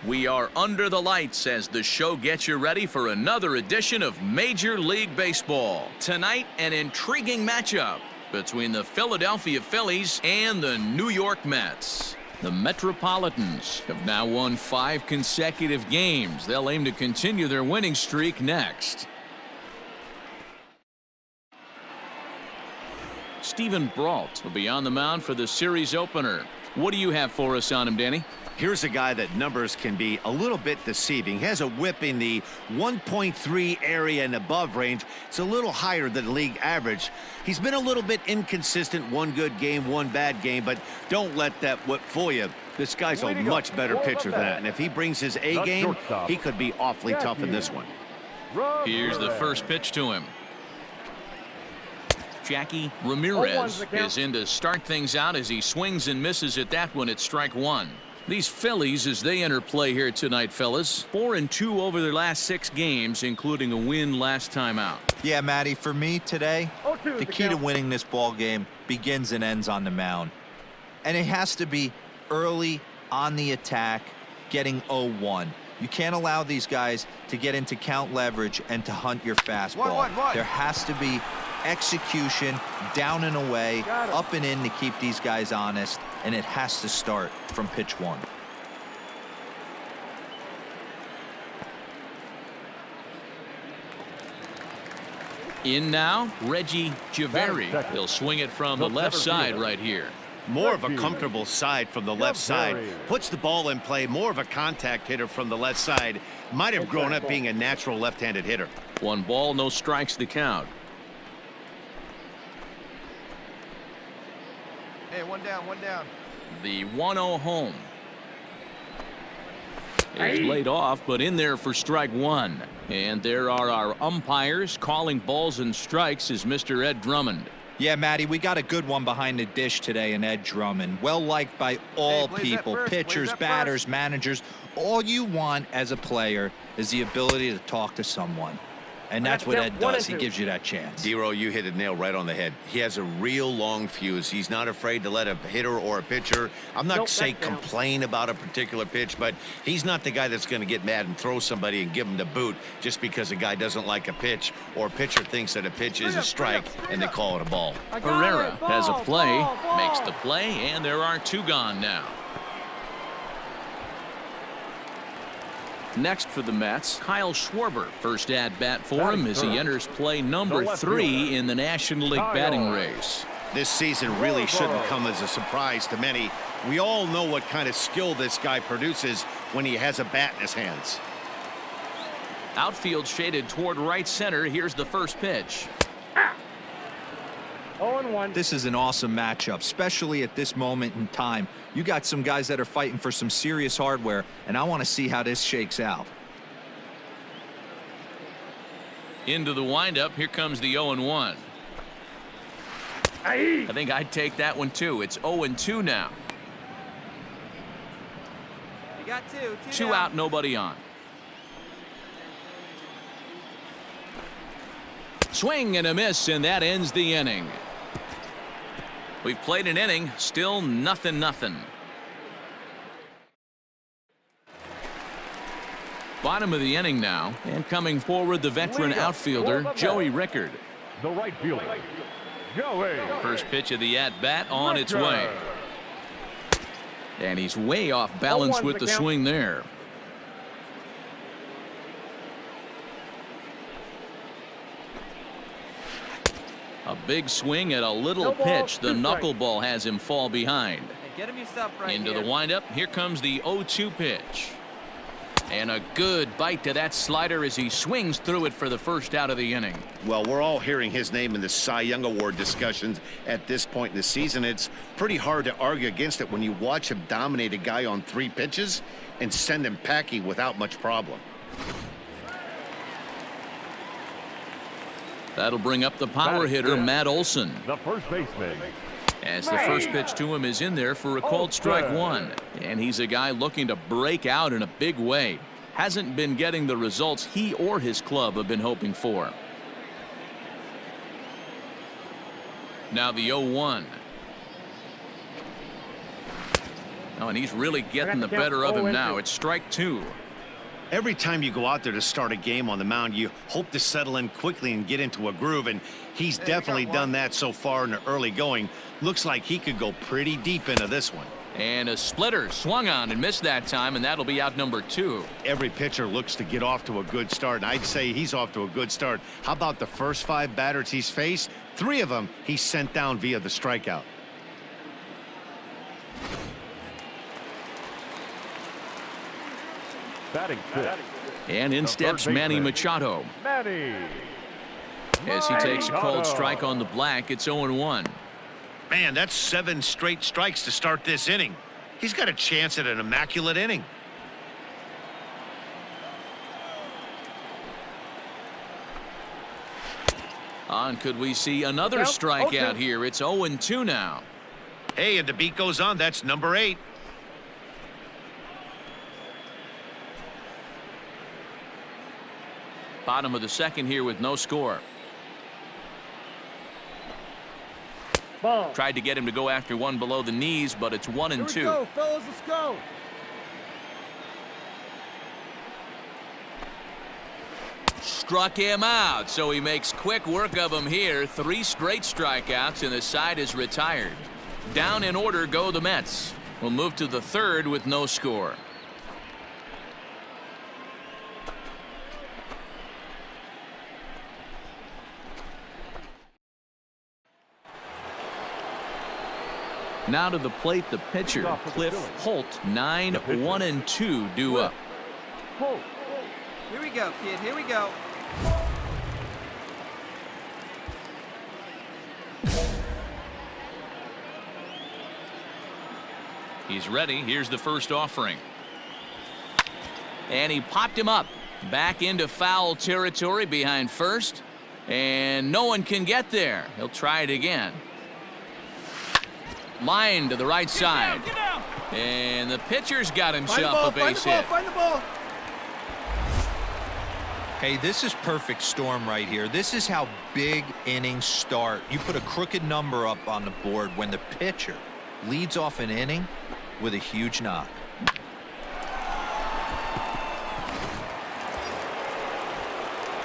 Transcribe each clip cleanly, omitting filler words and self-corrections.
We are under the lights as the show gets you ready for another edition of Major League Baseball. Tonight, an intriguing matchup between the Philadelphia Phillies and the New York Mets. The Metropolitans have now won 5 consecutive games. They'll aim to continue their winning streak next. Steven Brault will be on the mound for the series opener. What do you have for us on him, Danny? Here's a guy that numbers can be a little bit deceiving. He has a whip in the 1.3 area and above range. It's a little higher than the league average. He's been a little bit inconsistent. One good game, one bad game, but don't let that whip fool you. This guy's a much better pitcher than that, and if he brings his A game, he could be awfully tough in this one. Here's the first pitch to him. Jackie Ramirez is in to start things out as he swings and misses at that one at strike one. These Phillies, as they enter play here tonight, fellas, 4-2 over their last 6 games, including a win last time out. Yeah, Matty, for me today, the key to winning this ball game begins and ends on the mound. And it has to be early on the attack, getting 0-1. You can't allow these guys to get into count leverage and to hunt your fastball. There has to be execution, down and away, up and in to keep these guys honest, and it has to start from pitch 1. In now, Reggie Javeri. He'll swing it from the left side right here. More of a comfortable side from the left side. Puts the ball in play. More of a contact hitter from the left side. Might have grown up being a natural left-handed hitter. 1 ball, no strikes to count. Hey, one down. The 1-0 home is laid off, but in there for strike 1. And there are our umpires calling balls and strikes is Mr. Ed Drummond. Yeah, Matty, we got a good one behind the dish today in Ed Drummond. Well liked by all people, pitchers, batters, managers. All you want as a player is the ability to talk to someone. And that's what Ed does. He gives you that chance. Dero, you hit a nail right on the head. He has a real long fuse. He's not afraid to let a hitter or a pitcher, I'm not saying complain about a particular pitch, but he's not the guy that's going to get mad and throw somebody and give him the boot just because a guy doesn't like a pitch or a pitcher thinks that a pitch is a strike and they call it a ball. Herrera has a play, makes the play, and there are 2 gone now. Next for the Mets, Kyle Schwarber. First at bat for him as he enters play number 3 in the National League batting race. This season really shouldn't come as a surprise to many. We all know what kind of skill this guy produces when he has a bat in his hands. Outfield shaded toward right center. Here's the first pitch. 0-1. This is an awesome matchup, especially at this moment in time. You got some guys that are fighting for some serious hardware, and I want to see how this shakes out. Into the windup. Here comes the 0-1. I think I'd take that one too. It's 0-2 now. You got 2 2 out, nobody on. Swing and a miss, and that ends the inning. We've played an inning, still nothing. Bottom of the inning now, and coming forward the veteran outfielder Joey Rickard. The right fielder, Joey. First pitch of the at-bat on its way. And he's way off balance with the swing there. A big swing at a little pitch. The knuckleball has him fall behind. Get him yourself right into the windup. Here comes the 0-2 pitch. And a good bite to that slider as he swings through it for the first out of the inning. Well, we're all hearing his name in the Cy Young Award discussions at this point in the season. It's pretty hard to argue against it when you watch him dominate a guy on 3 pitches and send him packing without much problem. That'll bring up the power hitter, Matt Olson. The first baseman. As the first pitch to him is in there for a called strike 1. And he's a guy looking to break out in a big way. Hasn't been getting the results he or his club have been hoping for. Now the 0-1. Oh, and he's really getting the better of him now. It's strike 2. Every time you go out there to start a game on the mound, you hope to settle in quickly and get into a groove, and he's definitely done that so far in the early going. Looks like he could go pretty deep into this one. And a splitter swung on and missed that time, and that'll be out number 2. Every pitcher looks to get off to a good start, and I'd say he's off to a good start. How about the first 5 batters he's faced? 3 of them he sent down via the strikeout. Batting 5th. And in steps Manny Machado. Manny. As he takes a cold strike on the black, it's 0-1. Man, that's 7 straight strikes to start this inning. He's got a chance at an immaculate inning. On, could we see another strikeout here? It's 0-2 now. Hey, and the beat goes on. That's number 8. Bottom of the second here with no score. Ball. Tried to get him to go after one below the knees, but it's 1-2. Here we go, fellas, let's go. Struck him out, so he makes quick work of him here. 3 straight strikeouts, and the side is retired. Down in order go the Mets. We'll move to the 3rd with no score. Now to the plate, the pitcher, Cliff Holt. 9-1-2 due up. Holt. Here we go, kid. Here we go. He's ready. Here's the first offering. And he popped him up. Back into foul territory behind first. And no one can get there. He'll try it again. Line to the right side. Get down. And the pitcher's got himself a base hit. Find the ball. Hey, this is perfect storm right here. This is how big innings start. You put a crooked number up on the board when the pitcher leads off an inning with a huge knock.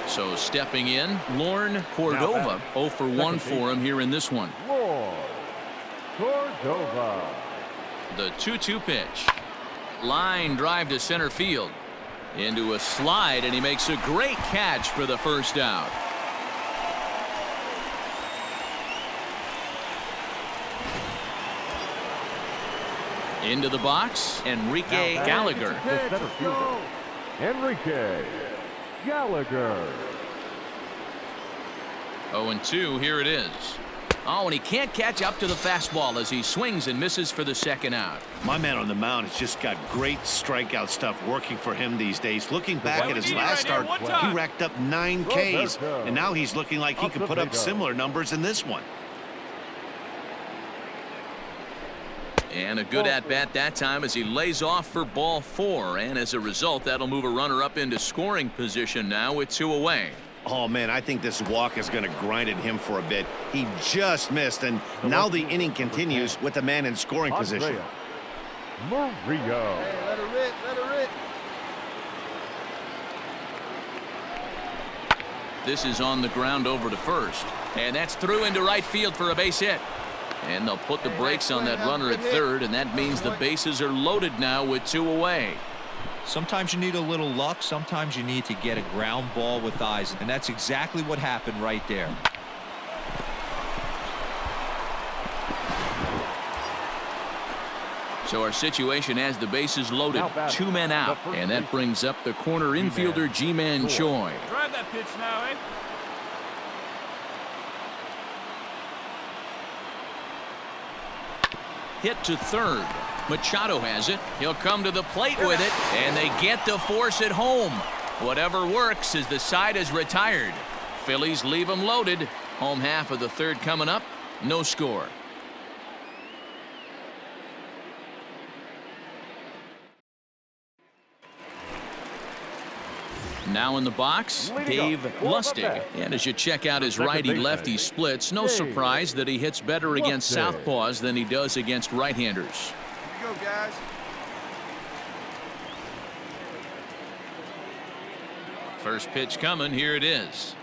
So stepping in, Lorne Cordova. 0 for 1 for him here in this one. Lord Cordova. The 2-2 pitch. Line drive to center field. Into a slide, and he makes a great catch for the first out. Into the box, Enrique Gallagher. The center fielder, Enrique Gallagher. 0-2, here it is. Oh, and he can't catch up to the fastball as he swings and misses for the second out. My man on the mound has just got great strikeout stuff working for him these days. Looking back at his last start, he racked up 9 Ks, and now he's looking like he could put up similar numbers in this one. And a good at-bat that time as he lays off for ball 4. And as a result, that'll move a runner up into scoring position now with 2 away. Oh, man, I think this walk is going to grind at him for a bit. He just missed, and now the inning continues with the man in scoring position. Murillo. Hey, let her rip, let her rip. This is on the ground over to first. And that's through into right field for a base hit. And they'll put the brakes on that runner at third, and that means the bases are loaded now with 2 away. Sometimes you need a little luck. Sometimes you need to get a ground ball with eyes. And that's exactly what happened right there. So our situation has the bases loaded. 2 men out. And that brings up the corner infielder, Ji-Man Choi. Drive that pitch now, eh? Hit to third. Machado has it. He'll come to the plate with it, and they get the force at home. Whatever works as the side is retired. Phillies leave them loaded. Home half of the third coming up. No score. Now in the box, Dave Lustig. And as you check out his righty-lefty splits, no surprise that he hits better against southpaws than he does against right-handers. go, guys. First pitch coming. Here it is.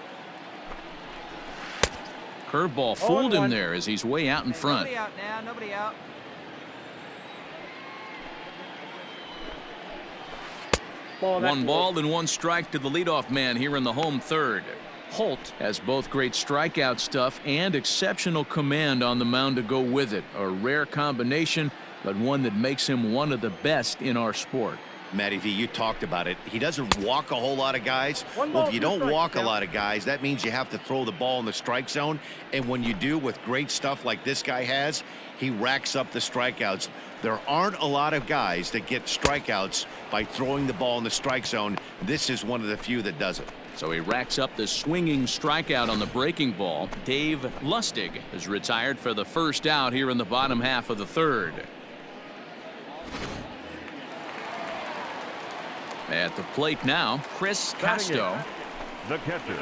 Curveball fooled him there as he's way out in front. Nobody out now. Nobody out. One ball and one strike to the leadoff man here in the home third. Holt has both great strikeout stuff and exceptional command on the mound to go with it. A rare combination, but one that makes him one of the best in our sport. Matty V, you talked about it. He doesn't walk a whole lot of guys. Well, if you don't walk a lot of guys, that means you have to throw the ball in the strike zone. And when you do, with great stuff like this guy has, he racks up the strikeouts. There aren't a lot of guys that get strikeouts by throwing the ball in the strike zone. This is one of the few that does it. So he racks up the swinging strikeout on the breaking ball. Dave Lustig is retired for the first out here in the bottom half of the third. At the plate now, Chris Costo. The catcher.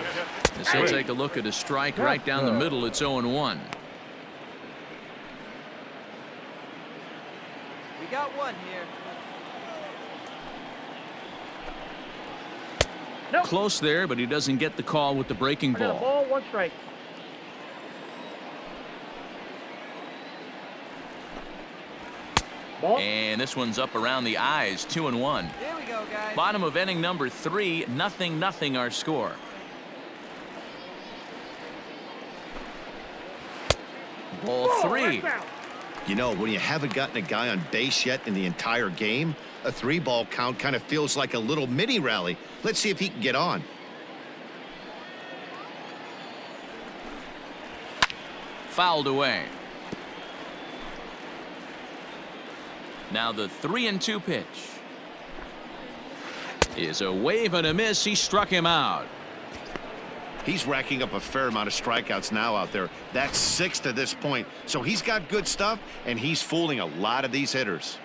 As he'll take a look at a strike right down the middle. It's 0-1. We got one here. Nope. Close there, but he doesn't get the call with the breaking ball. Ball, one strike. And this one's up around the eyes. 2-1. Here we go, guys. Bottom of inning number 3. 0-0 our score. Ball 3. You know, when you haven't gotten a guy on base yet in the entire game, a 3-ball count kind of feels like a little mini rally. Let's see if he can get on. Fouled away. Now the 3-2 pitch is a wave and a miss. He struck him out. He's racking up a fair amount of strikeouts now out there. That's 6 to this point. So he's got good stuff, and he's fooling a lot of these hitters.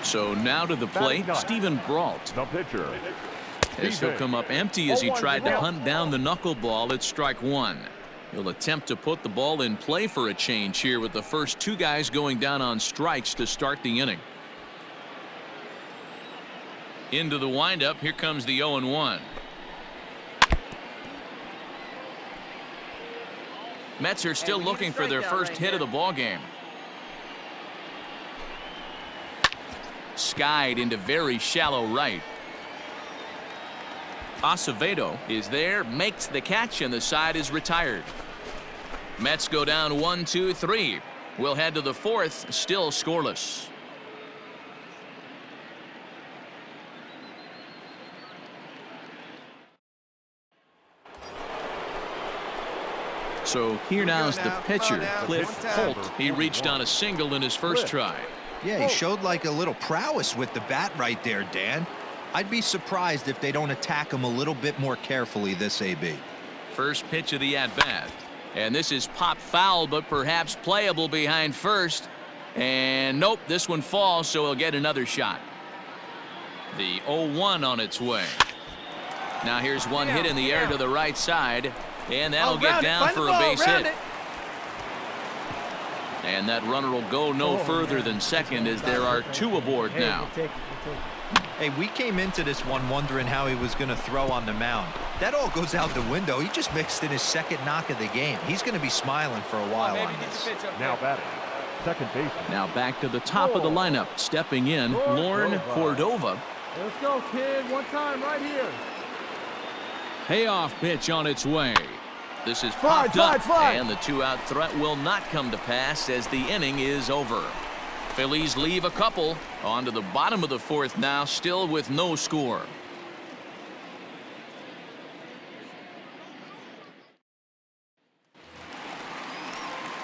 So now to the plate, Stephen Brault. The pitcher. As he'll come up empty as he tried to hunt down the knuckleball at strike 1. He'll attempt to put the ball in play for a change here with the first 2 guys going down on strikes to start the inning. Into the windup. Here comes the 0-1. Mets are still looking for their first hit of the ball game. Skied into very shallow right. Acevedo is there, makes the catch, and the side is retired. Mets go down 1-2-3. We'll head to the 4th, still scoreless. So here now is the pitcher, Cliff Holt. He reached on a single in his first try. Yeah, he showed like a little prowess with the bat right there, Dan. I'd be surprised if they don't attack him a little bit more carefully this AB. First pitch of the at-bat. And this is pop foul, but perhaps playable behind first. And nope, this one falls, so he'll get another shot. The 0-1 on its way. Now here's one hit in the air to the right side. And that'll get down for a base hit. And that runner will go no further than second as there are 2 aboard now. Hey, we came into this one wondering how he was going to throw on the mound. That all goes out the window. He just mixed in his second knock of the game. He's going to be smiling for a while on this. Now batting. Second baseman. Now back to the top of the lineup. Stepping in, Lorne Cordova. Let's go, kid. One time right here. Payoff pitch on its way. This is popped up, and the 2-out threat will not come to pass as the inning is over. Phillies leave a couple on to the bottom of the 4th now, still with no score.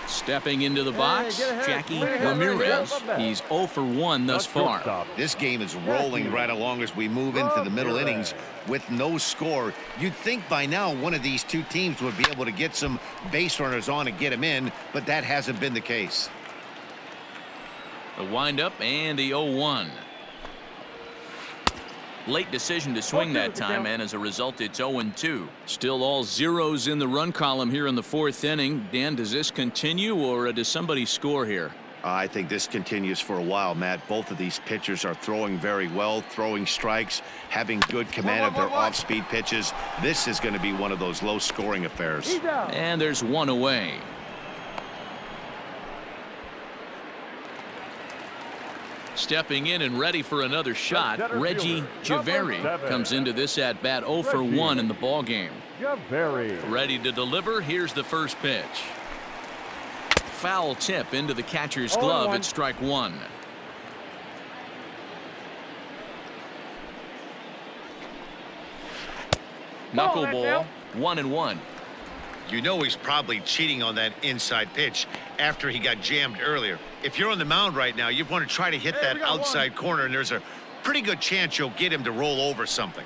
Stepping into the box, Jackie Ramirez. He's 0 for 1 thus far. This game is rolling right along as we move into the middle innings with no score. You'd think by now one of these 2 teams would be able to get some base runners on and get them in, but that hasn't been the case. The windup and the 0-1. Late decision to swing that time, and as a result, it's 0-2. Still all zeros in the run column here in the fourth inning. Dan, does this continue, or does somebody score here? I think this continues for a while, Matt. Both of these pitchers are throwing very well, throwing strikes, having good command of their off-speed pitches. This is going to be one of those low-scoring affairs. And there's one away. Stepping in and ready for another shot, Reggie Javeri comes into this at-bat 0 for 1 in the ballgame. Ready to deliver. Here's the first pitch. Foul tip into the catcher's glove. It's strike one. Knuckleball, 1-1. You know he's probably cheating on that inside pitch after he got jammed earlier. If you're on the mound right now, you want to try to hit that outside corner, and there's a pretty good chance you'll get him to roll over something.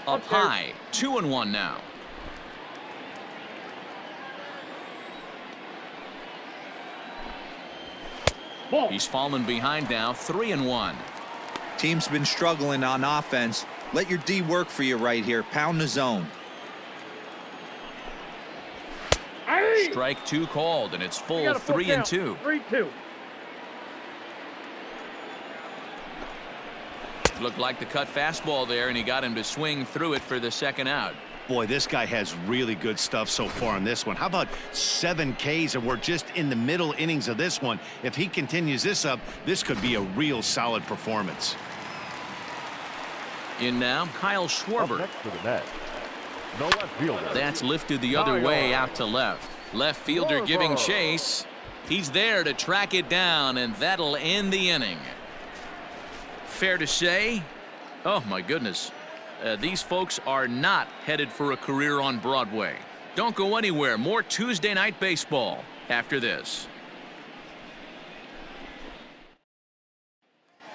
Up high, 2-1 now. He's fallen behind now, 3-1. Team's been struggling on offense. Let your D work for you right here. Pound the zone. Strike two called, and it's full 3-2. 3-2. Looked like the cut fastball there, and he got him to swing through it for the second out. Boy, this guy has really good stuff so far on this one. How about 7 Ks, and we're just in the middle innings of this one. If he continues this up, this could be a real solid performance. In now, Kyle Schwarber. Next to the net, the left fielder. That's lifted the other way out to left. Left fielder giving chase. He's there to track it down, and that'll end the inning. Fair to say, oh my goodness, these folks are not headed for a career on Broadway. Don't go anywhere. More Tuesday Night Baseball after this.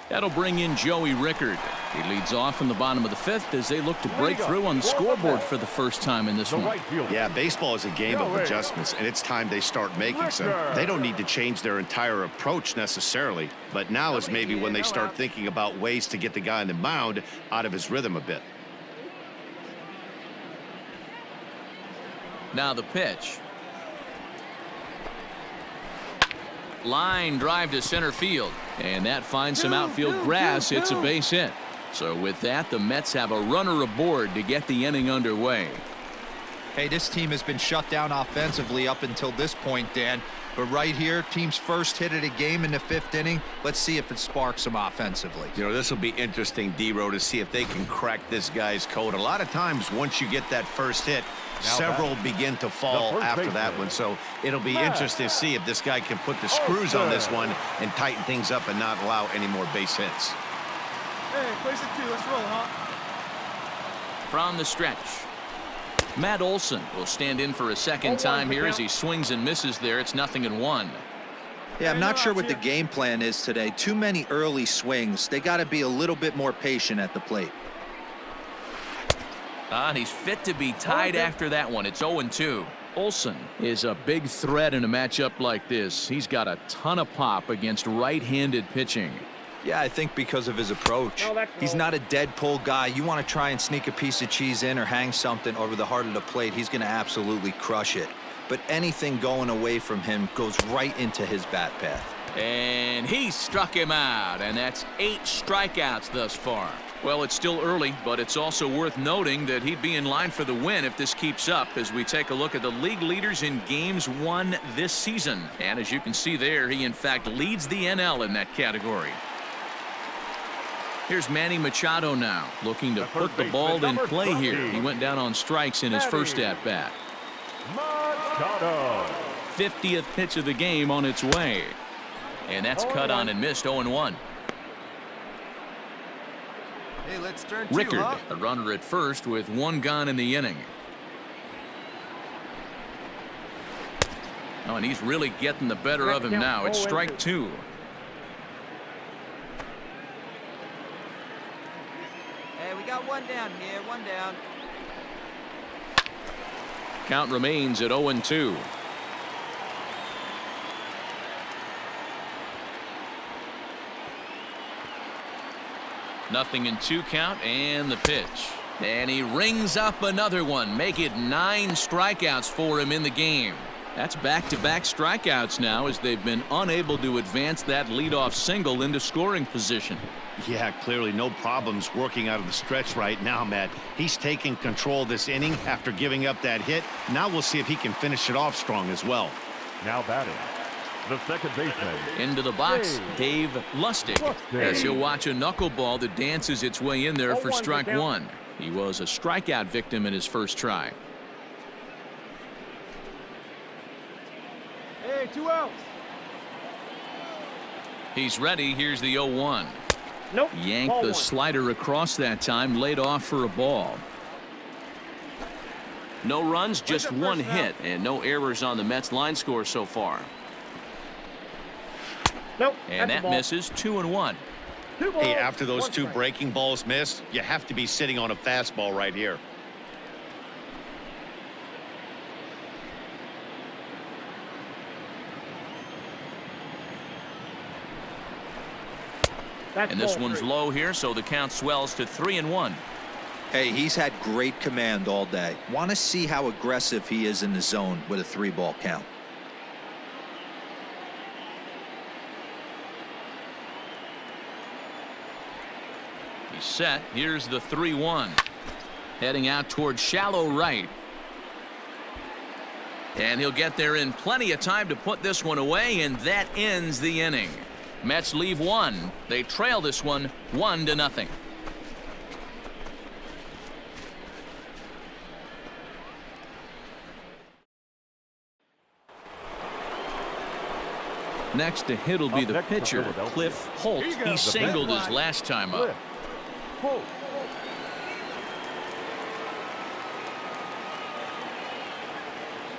That'll bring in Joey Rickard. He leads off in the bottom of the fifth as they look to break through on the scoreboard for the first time in this one. Yeah, baseball is a game of adjustments, and it's time they start making some. They don't need to change their entire approach necessarily, but now is maybe when they start thinking about ways to get the guy on the mound out of his rhythm a bit. Now the pitch. Line drive to center field, and that finds some outfield grass. It's a base hit. So with that, the Mets have a runner aboard to get the inning underway. Hey, this team has been shut down offensively up until this point, Dan. But right here, team's first hit of the game in the fifth inning. Let's see if it sparks them offensively. You know, this will be interesting, D-Row, to see if they can crack this guy's code. A lot of times, once you get that first hit, several begin to fall after that one. So it'll be interesting to see if this guy can put the screws on this one and tighten things up and not allow any more base hits. Hey, place it 2. Let's roll, huh? From the stretch, Matt Olson will stand in for a second time here as he swings and misses there. It's 0-1. Yeah, I'm not sure what the game plan is today. Too many early swings. They got to be a little bit more patient at the plate. And he's fit to be tied after that one. It's 0-2. Olson is a big threat in a matchup like this. He's got a ton of pop against right-handed pitching. Yeah, I think because of his approach. He's not a dead pull guy. You want to try and sneak a piece of cheese in or hang something over the heart of the plate, he's going to absolutely crush it. But anything going away from him goes right into his bat path. And he struck him out, and that's 8 strikeouts thus far. Well, it's still early, but it's also worth noting that he'd be in line for the win if this keeps up as we take a look at the league leaders in games won this season. And as you can see there, he in fact leads the NL in that category. Here's Manny Machado now, looking to put the ball in play here. He went down on strikes in his first at-bat. 50th pitch of the game on its way. And that's cut on and missed, 0-1. Hey, let's turn 2, Rickard, huh? a runner at first with 1 gone in the inning. Oh, and he's really getting the better of him now. It's strike 2. Hey, we got 1 down here. 1 down. Count remains at 0-2. Nothing in 2 count, and the pitch. And he rings up another one. Make it 9 strikeouts for him in the game. That's back-to-back strikeouts now, as they've been unable to advance that leadoff single into scoring position. Yeah, clearly no problems working out of the stretch right now, Matt. He's taking control this inning after giving up that hit. Now we'll see if he can finish it off strong as well. Now batting, the second baseman. Into the box, Dave Lustig, as he'll watch a knuckleball that dances its way in there for strike 1. He was a strikeout victim in his first try. Hey, 2 outs. He's ready. Here's the 0-1. Nope. Yanked the slider across that time, laid off for a ball. No runs, just 1 hit, and no errors on the Mets line score so far. Nope. And that misses. 2-1. Hey, after those 2 breaking balls missed, you have to be sitting on a fastball right here. And this one's low here, so the count swells to 3-1. Hey, he's had great command all day. Want to see how aggressive he is in the zone with a 3-ball count. He's set. Here's the 3-1. Heading out toward shallow right. And he'll get there in plenty of time to put this one away, and that ends the inning. Mets leave 1. They trail this one 1-0. Next to hit will be the pitcher, Cliff Holt. He singled his last time up.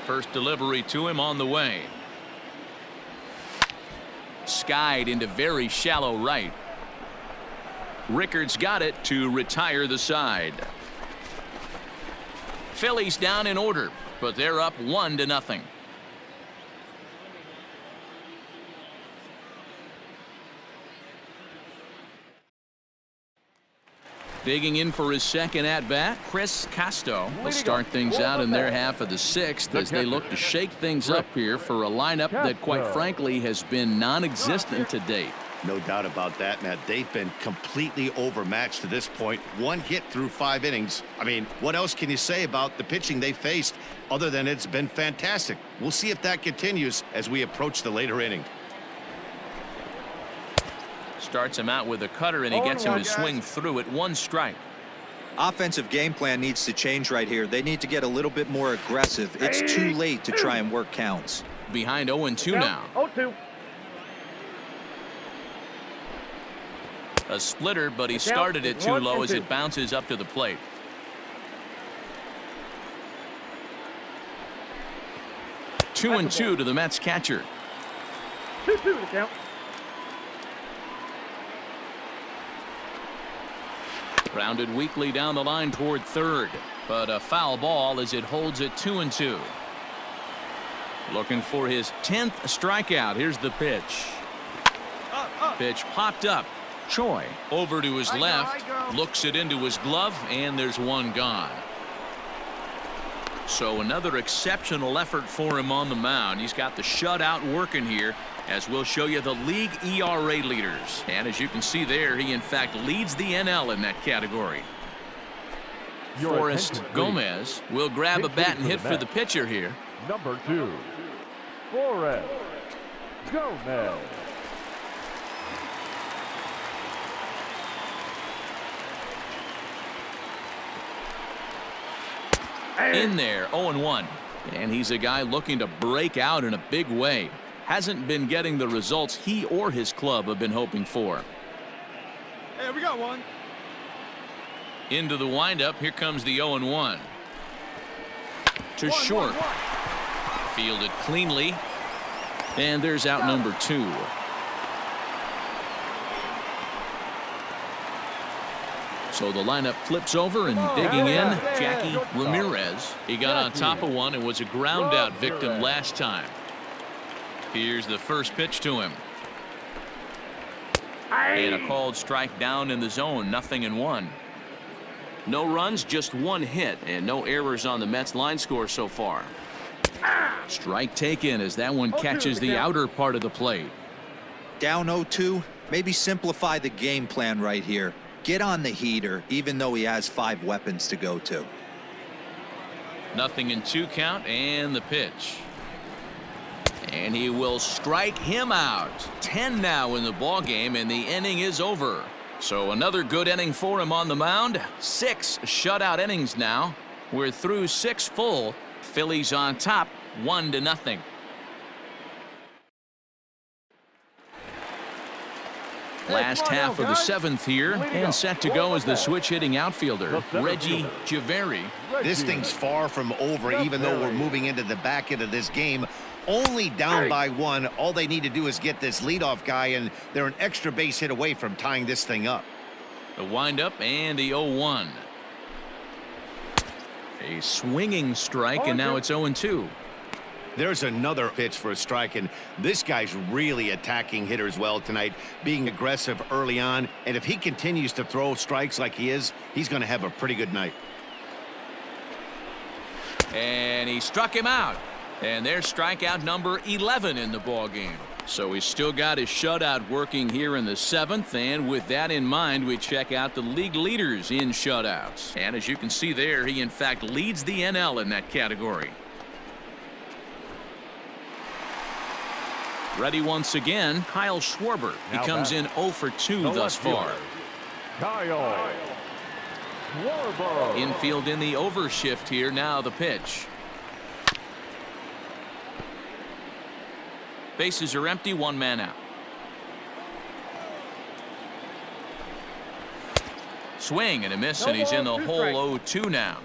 First delivery to him on the way. Skied into very shallow right. Rickard's got it to retire the side. Phillies down in order, but they're up 1-0. Digging in for his second at-bat, Chris Casto will start things out in their half of the 6th as they look to shake things up here for a lineup that, quite frankly, has been non-existent to date. No doubt about that, Matt. They've been completely overmatched to this point. 1 hit through 5 innings. I mean, what else can you say about the pitching they faced other than it's been fantastic? We'll see if that continues as we approach the later inning. Starts him out with a cutter, and he gets him to swing through it. 1 strike. Offensive game plan needs to change right here. They need to get a little bit more aggressive. It's too late to try and work counts. Behind 0-2 now. 0-2. A splitter, but he started it too low as it bounces up to the plate. Two and two to the Mets catcher. 2-2 to count. Grounded weakly down the line toward third, but a foul ball as it holds it 2-2. Looking for his 10th strikeout. Here's the pitch. Pitch popped up. Choi over to his left, looks it into his glove, and there's one gone. So another exceptional effort for him on the mound. He's got the shutout working here, as we'll show you the league ERA leaders. And as you can see there, he in fact leads the NL in that category. Forrest Gomez will grab a bat and hit for the pitcher here. Number 2, Forrest Gomez. In there, 0-1. And he's a guy looking to break out in a big way. Hasn't been getting the results he or his club have been hoping for. Hey, we got one. Into the windup. Here comes the 0-1. To short. Fielded cleanly. And there's out number 2. So the lineup flips over, and digging in, Jackie Ramirez. He got on top of one and was a ground out victim last time. Here's the first pitch to him. And a called strike down in the zone, 0-1. No runs, just one hit, and no errors on the Mets line score so far. Strike taken as that one catches the outer part of the plate. Down 0-2, maybe simplify the game plan right here. Get on the heater, even though he has 5 weapons to go to. 0-2 count, and the pitch. And he will strike him out. 10 now in the ball game, and the inning is over. So another good inning for him on the mound. 6 shutout innings now. We're through 6 full. Phillies on top, 1-0. Last half of the 7th here, and set to go as the switch-hitting outfielder, Reggie Javeri. This thing's far from over, even though we're moving into the back end of this game. Only down by 1. All they need to do is get this leadoff guy, and they're an extra base hit away from tying this thing up. The windup and the 0-1. A swinging strike, and now it's 0-2. There's another pitch for a strike, and this guy's really attacking hitters well tonight, being aggressive early on, and if he continues to throw strikes like he is, he's going to have a pretty good night. And he struck him out. And there's strikeout number 11 in the ball game. So he's still got his shutout working here in the 7th, and with that in mind, we check out the league leaders in shutouts. And as you can see there, he in fact leads the NL in that category. Ready once again, Kyle Schwarber. He comes in 0 for 2 thus far. Kyle Schwarber. Infield in the overshift here. Now the pitch. Bases are empty, 1 man out. Swing and a miss, and he's in the hole 0-2 now.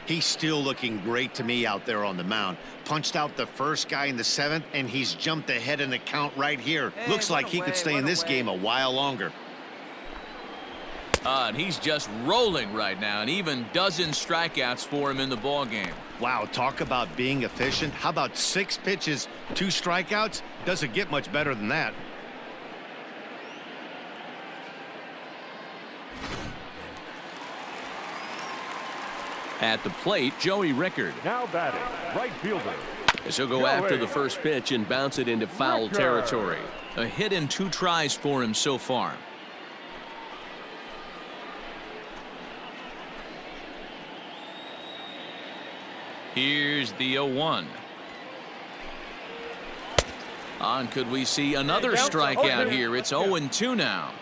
He's still looking great to me out there on the mound. Punched out the first guy in the 7th, and he's jumped ahead in the count right here. Looks like he could stay in this game a while longer. And he's just rolling right now, and even dozen strikeouts for him in the ball game. Wow, talk about being efficient. How about 6 pitches, 2 strikeouts? Doesn't get much better than that. At the plate, Joey Rickard. Now batting, right fielder. As he'll go after the first pitch and bounce it into foul territory. A hit in 2 tries for him so far. Here's the 0-1. On, could we see another strikeout here? It's 0-2 now.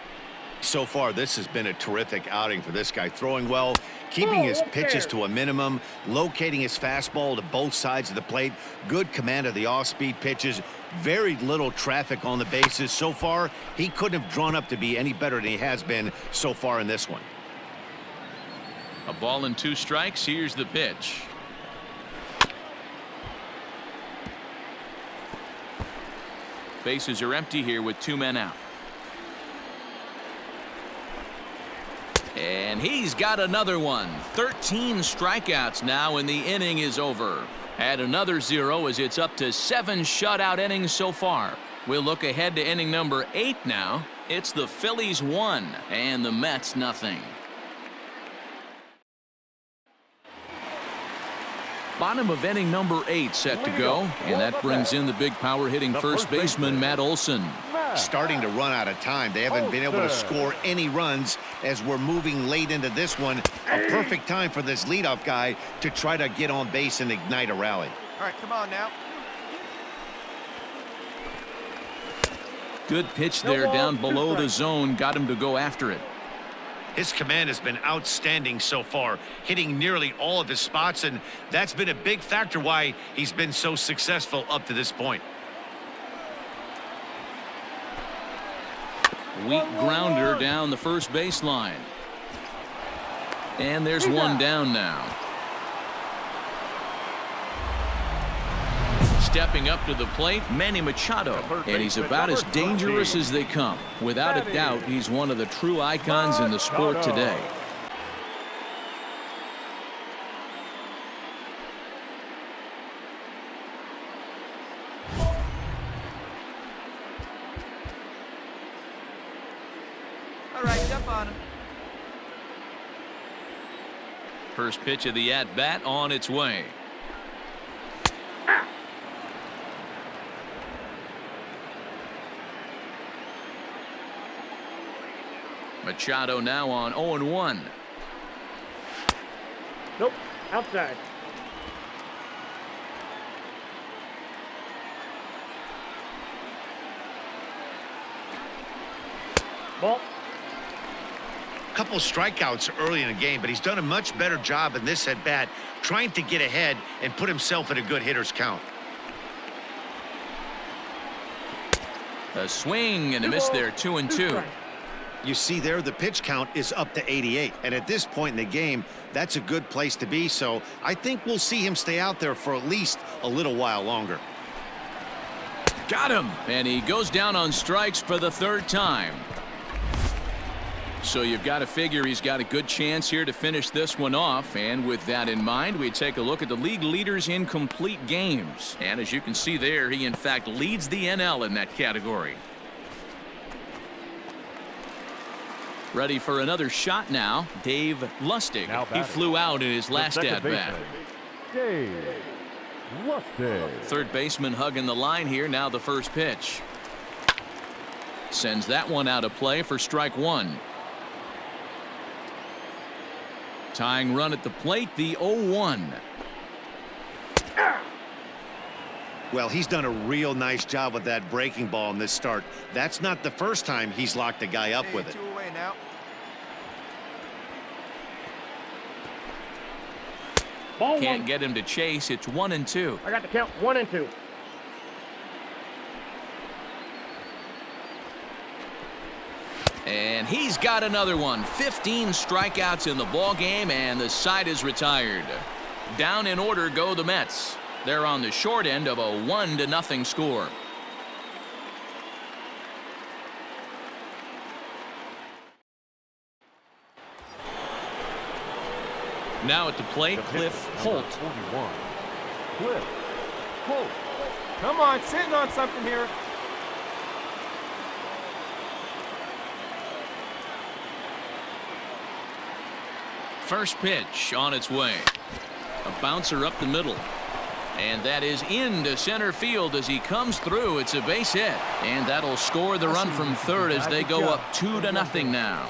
So far, this has been a terrific outing for this guy. Throwing well, keeping his pitches to a minimum, locating his fastball to both sides of the plate, good command of the off-speed pitches, very little traffic on the bases. So far, he couldn't have drawn up to be any better than he has been so far in this one. A ball and 2 strikes. Here's the pitch. Bases are empty here with 2 men out. And he's got another one. 13 strikeouts now, and the inning is over. Add another 0 as it's up to 7 shutout innings so far. We'll look ahead to inning number 8 now. It's the Phillies 1 and the Mets nothing. Bottom of inning number 8 set to go, and that brings in the big power hitting first baseman Matt Olson. Starting to run out of time. They haven't been able to score any runs as we're moving late into this one. A perfect time for this leadoff guy to try to get on base and ignite a rally. All right, come on now. Good pitch there down below the zone, got him to go after it. His command has been outstanding so far, hitting nearly all of his spots, and that's been a big factor why he's been so successful up to this point. Weak grounder down the first baseline. And there's one down now. Stepping up to the plate, Manny Machado, and he's about as dangerous as they come. Without a doubt, he's one of the true icons in the sport today. First pitch of the at-bat on its way. Machado now on 0-1. Nope. Outside. Ball. Couple strikeouts early in the game, but he's done a much better job in this at bat trying to get ahead and put himself in a good hitter's count. A swing and a miss there. 2-2. You see there the pitch count is up to 88, and at this point in the game that's a good place to be, so I think we'll see him stay out there for at least a little while longer. Got him, and he goes down on strikes for the third time. So you've got to figure he's got a good chance here to finish this one off, and with that in mind we take a look at the league leaders in complete games, and as you can see there, he in fact leads the NL in that category. Ready for another shot now, Dave Lustig. He flew out in his last at-bat. Dave Lustig. Third baseman hugging the line here. Now the first pitch. Sends that one out of play for strike one. Tying run at the plate, the 0-1. Well, he's done a real nice job with that breaking ball in this start. That's not the first time he's locked a guy up with it. Now. Ball Can't one. get him to chase. It's 1-2. I got the count. 1-2. And he's got another one. 15 strikeouts in the ball game, and the side is retired. Down in order go the Mets. They're on the short end of a 1-0 score. Now at the plate, Cliff Holt. 41. Cliff Holt. Come on, sitting on something here. First pitch on its way. A bouncer up the middle. And that is into center field as he comes through. It's a base hit. And that'll score the run from third as they go up 2-0 now.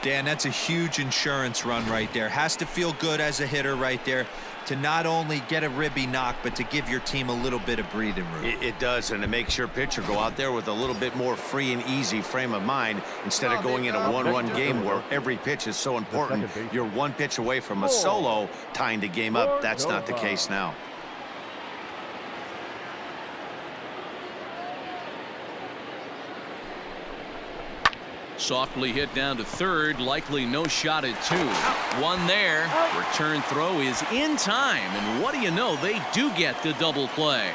Dan, that's a huge insurance run right there. Has to feel good as a hitter right there to not only get a ribby knock, but to give your team a little bit of breathing room. It does, and it makes your pitcher go out there with a little bit more free and easy frame of mind instead of going in a one-run game where every pitch is so important. You're one pitch away from a solo tying the game up. That's not the case now. Softly hit down to third, likely no shot at two. One there. Return throw is in time, and what do you know, they do get the double play.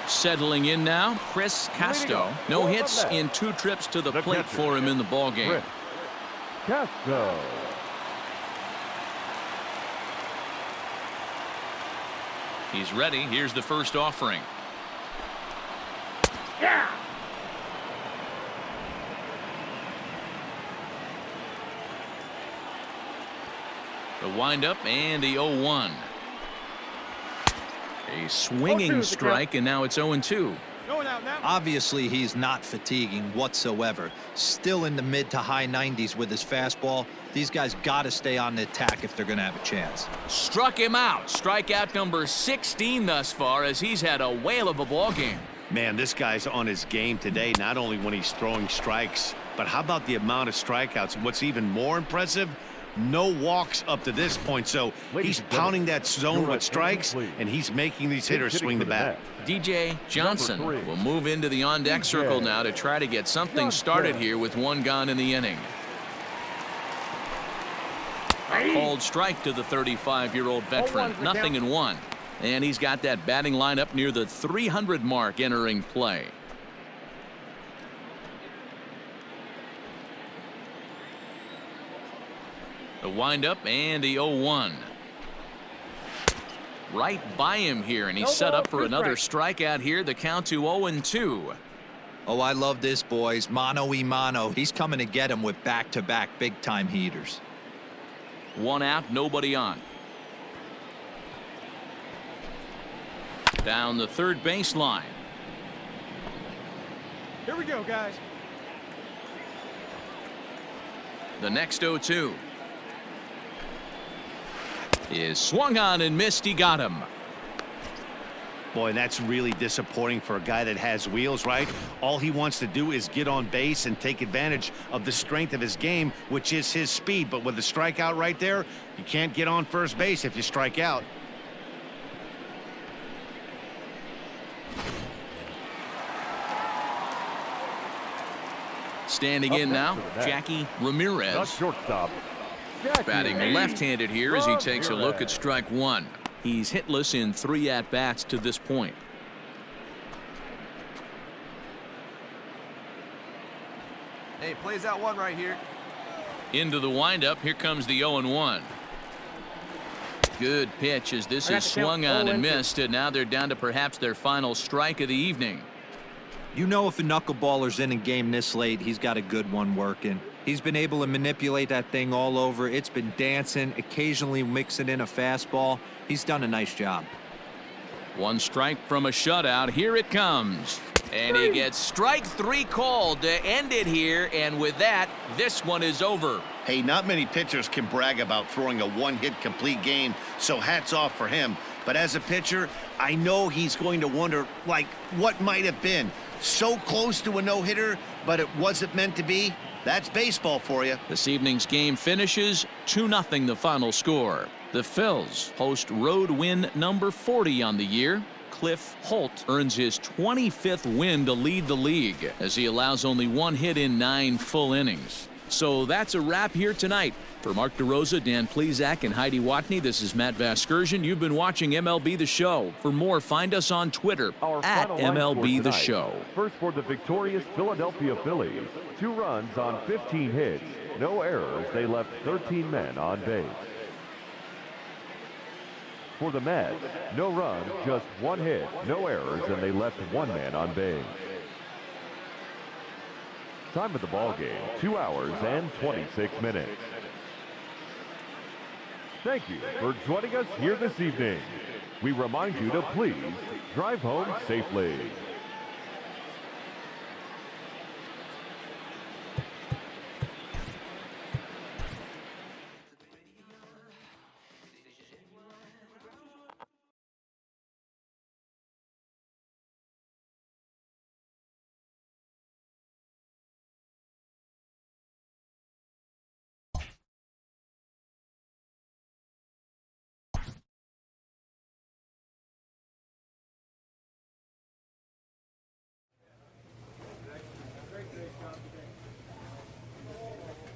Settling in now, Chris Casto. No hits in 2 trips to the plate for him in the ballgame. Castro. He's ready. Here's the first offering. Yeah. The windup and the 0-1. A swinging strike, and now it's 0-2. Going out now. Obviously, he's not fatiguing whatsoever. Still in the mid to high 90s with his fastball. These guys got to stay on the attack if they're going to have a chance. Struck him out. Strikeout number 16 thus far as he's had a whale of a ball game. Man, this guy's on his game today, not only when he's throwing strikes, but how about the amount of strikeouts? And what's even more impressive, no walks up to this point. So he's pounding that zone with strikes, and he's making these hitters swing the bat. DJ Johnson will move into the on-deck circle now to try to get something started here with one gone in the inning. A called strike to the 35-year-old veteran. 0-1. And he's got that batting lineup near the 300 mark entering play. The windup and the 0-1. Right by him here, and he's set up for another strikeout here. The count to 0-2. Oh, I love this, boys. Mano-y-mano. He's coming to get him with back-to-back big-time heaters. 1 out, nobody on. Down the third baseline. Here we go, guys. The next 0-2 is swung on and missed. He got him. Boy, that's really disappointing for a guy that has wheels, right? All he wants to do is get on base and take advantage of the strength of his game, which is his speed. But with a strikeout right there, you can't get on first base if you strike out. Standing in now, Jackie Ramirez. The shortstop, Jackie Batting left-handed here as he takes a look at strike 1. He's hitless in 3 at-bats to this point. Hey, plays out 1 right here. Into the windup. Here comes the 0-1. Good pitch as this is swung on and missed, and now they're down to perhaps their final strike of the evening. You know, if a knuckleballer's in a game this late, he's got a good one working. He's been able to manipulate that thing all over. It's been dancing, occasionally mixing in a fastball. He's done a nice job. 1 strike from a shutout. Here it comes. And he gets strike 3 called to end it here. And with that, this one is over. Hey, not many pitchers can brag about throwing a 1-hit complete game, so hats off for him. But as a pitcher, I know he's going to wonder, like, what might have been. So close to a no-hitter, but it wasn't meant to be. That's baseball for you. This evening's game finishes 2-0 the final score. The Phillies host road win number 40 on the year. Cliff Holt earns his 25th win to lead the league as he allows only 1 hit in 9 full innings. So that's a wrap here tonight. For Mark DeRosa, Dan Plesac, and Heidi Watney, this is Matt Vasgersian. You've been watching MLB The Show. For more, find us on Twitter at MLB The Show. First for the victorious Philadelphia Phillies. 2 runs on 15 hits. No errors. They left 13 men on base. For the Mets, no runs, just 1 hit, no errors, and they left 1 man on base. Time of the ball game, 2 hours and 26 minutes. Thank you for joining us here this evening. We remind you to please drive home safely.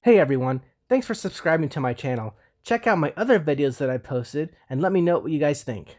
Hey everyone, thanks for subscribing to my channel. Check out my other videos that I posted and let me know what you guys think.